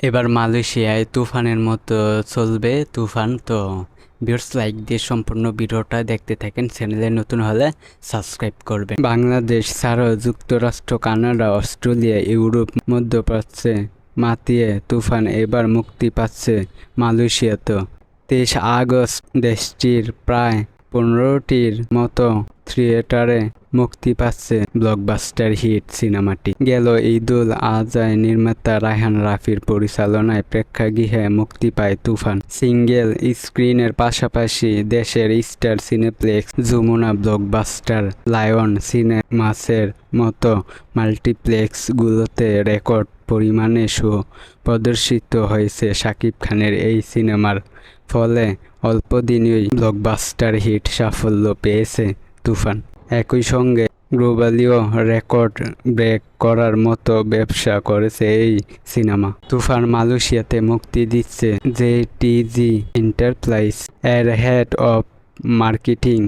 এবার মালয়েশিয়ায় তুফানের মতো চলবে তুফান। তো ভিউয়ার্স, লাইক দিয়ে সম্পূর্ণ ভিডিওটা দেখতে থাকেন। চ্যানেলে নতুন হলে সাবস্ক্রাইব করবেন। বাংলাদেশ ছাড়াও যুক্তরাষ্ট্র, কানাডা, অস্ট্রেলিয়া, ইউরোপ, মধ্যপ্রাচ্যে মাতিয়ে তুফান এবার মুক্তি পাচ্ছে মালয়েশিয়াতেও। 23 আগস্ট দেশটির প্রায় 15টির মতো থিয়েটারে মুক্তি পাচ্ছে ব্লকবাস্টার হিট সিনেমাটি। গেল ঈদুল আজহায় নির্মাতা রায়হান রাফির পরিচালনায় প্রেক্ষাগৃহে মুক্তি পায় তুফান। সিঙ্গেল স্ক্রিনের পাশাপাশি দেশের Star Cineplex, Jamuna Blockbuster, Lion সিনেমাসের মতো মাল্টিপ্লেক্সগুলোতে রেকর্ড পরিমাণে শো প্রদর্শিত হয়েছে শাকিব খানের এই সিনেমার। ফলে অল্পদিনেই ব্লকবাস্টার হিট সাফল্য পেয়েছে তুফান। একই সঙ্গে গ্লোবালিও রেকর্ড ব্রেক করার মতো ব্যবসা করেছে এই সিনেমা। তুফান মালয়েশিয়াতে মুক্তি দিচ্ছে জেটিজি এন্টারপ্রাইজ এর হেড অফ মার্কেটিং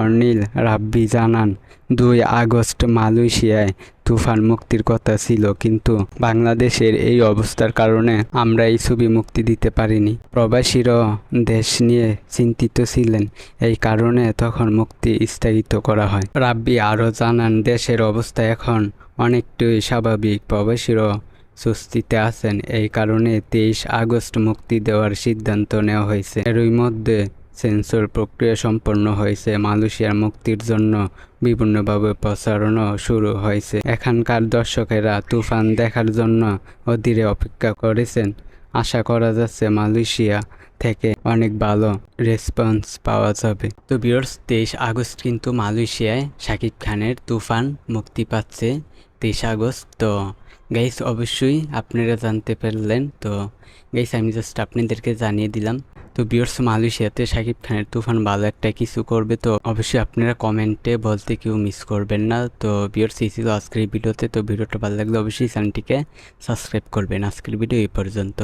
অনিল রাব্বি জানান, 2 আগস্ট মালয়েশিয়ায় তুফান মুক্তির কথা ছিল, কিন্তু বাংলাদেশের এই অবস্থার কারণে আমরা এই ছবি মুক্তি দিতে পারিনি। প্রবাসীরাও দেশ নিয়ে চিন্তিত ছিলেন, এই কারণে তখন মুক্তি স্থগিত করা হয়। রাব্বি আরও জানান, দেশের অবস্থা এখন অনেকটাই স্বাভাবিক, প্রবাসীরাও স্বস্তিতে আছেন, এই কারণে 23 আগস্ট মুক্তি দেওয়ার সিদ্ধান্ত নেওয়া হয়েছে। এরই মধ্যে সেন্সর প্রক্রিয়া সম্পন্ন হয়েছে। মালয়েশিয়ার মুক্তির জন্য বিভিন্নভাবে প্রচারণা শুরু হয়েছে। এখানকার দর্শকেরা তুফান দেখার জন্য অধীরে অপেক্ষা করেছেন। আশা করা যাচ্ছে মালয়েশিয়া থেকে অনেক ভালো রেসপন্স পাওয়া যাবে। তো ভিউয়ার্স, 23 আগস্ট কিন্তু মালয়েশিয়ায় শাকিব খানের তুফান মুক্তি পাচ্ছে 23 আগস্ট। তো গাইস, অবশ্যই আপনারা জানতে পারলেন। তো গাইস, আমি জাস্ট আপনাদেরকে জানিয়ে দিলাম। তো ভিউয়ার্স, মালয়েশিয়াতে শাকিব খানের তুফান ভালো একটা কিছু করবে, তো অবশ্যই আপনারা কমেন্টে বলতে কেউ মিস করবেন না। তো ভিউয়ার্স, এই ছিল আজকের ভিডিওতে। তো ভিডিওটা ভালো লাগলে অবশ্যই চ্যানেলটিকে সাবস্ক্রাইব করবেন। আজকের ভিডিও এই পর্যন্ত।